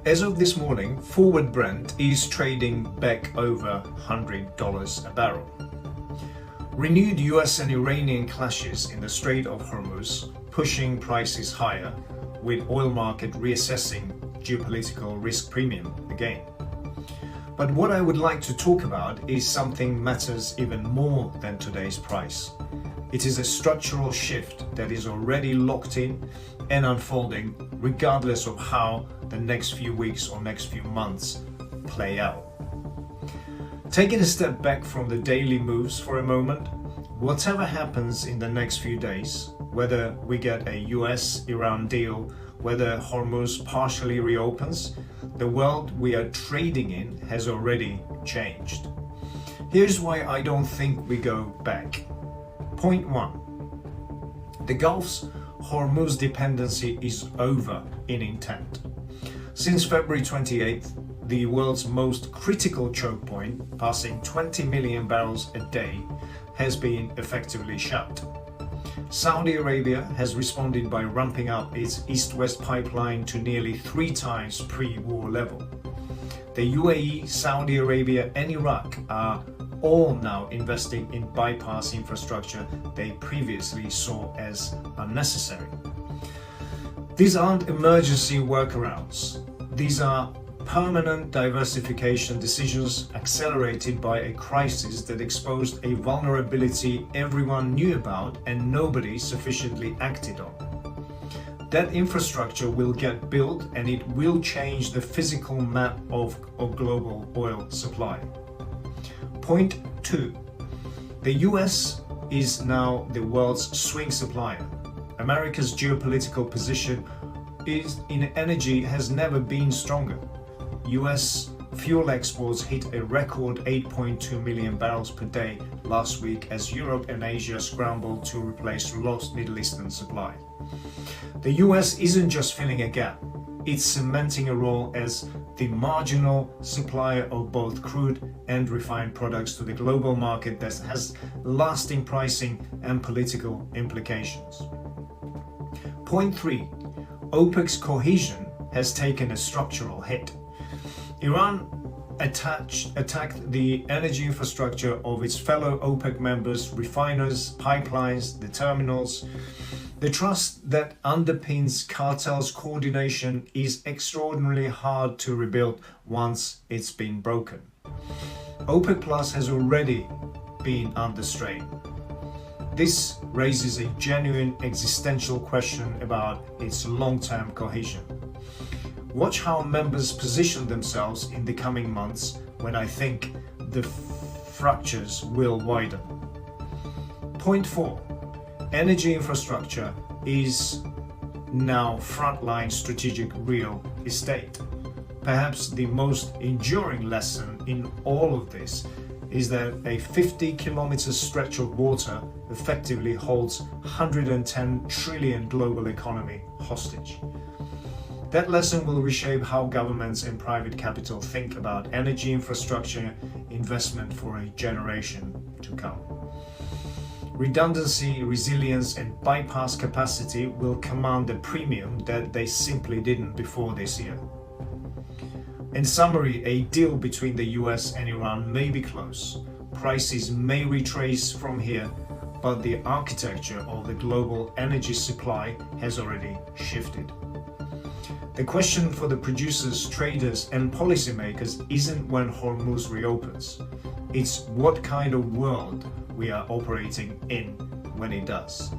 As of this morning, forward Brent is trading back over $100 a barrel. Renewed US and Iranian clashes in the Strait of Hormuz pushing prices higher, with oil market reassessing geopolitical risk premium again. But what I would like to talk about is something matters even more than today's price. It is a structural shift that is already locked in and unfolding regardless of how the next few weeks or next few months play out. Taking a step back from the daily moves for a moment, whatever happens in the next few days, whether we get a US-Iran deal, whether Hormuz partially reopens, the world we are trading in has already changed. Here's why I don't think we go back. Point 1. The Gulf's Hormuz dependency is over in intent. Since February 28th, the world's most critical choke point, passing 20 million barrels a day, has been effectively shut. Saudi Arabia has responded by ramping up its east-west pipeline to nearly 3 times pre-war level. The UAE, Saudi Arabia and Iraq are all now investing in bypass infrastructure they previously saw as unnecessary. These aren't emergency workarounds. These are permanent diversification decisions accelerated by a crisis that exposed a vulnerability everyone knew about and nobody sufficiently acted on. That infrastructure will get built and it will change the physical map of global oil supply. Point 2. The US is now the world's swing supplier. America's geopolitical position in energy has never been stronger. US fuel exports hit a record 8.2 million barrels per day last week as Europe and Asia scrambled to replace lost Middle Eastern supply. The US isn't just filling a gap, it's cementing a role as the marginal supplier of both crude and refined products to the global market that has lasting pricing and political implications. Point 3. OPEC's cohesion has taken a structural hit. Iran attacked the energy infrastructure of its fellow OPEC members, refiners, pipelines, the terminals. The trust that underpins cartels' coordination is extraordinarily hard to rebuild once it's been broken. OPEC Plus has already been under strain. This raises a genuine existential question about its long-term cohesion. Watch how members position themselves in the coming months when I think the fractures will widen. Point 4. Energy infrastructure is now frontline strategic real estate. Perhaps the most enduring lesson in all of this is that a 50-kilometer stretch of water effectively holds 110 trillion global economy hostage. That lesson will reshape how governments and private capital think about energy infrastructure investment for a generation to come. Redundancy, resilience, and bypass capacity will command a premium that they simply didn't before this year. In summary, a deal between the US and Iran may be close. Prices may retrace from here, but the architecture of the global energy supply has already shifted. The question for the producers, traders, and policymakers isn't when Hormuz reopens. It's what kind of world we are operating in when it does.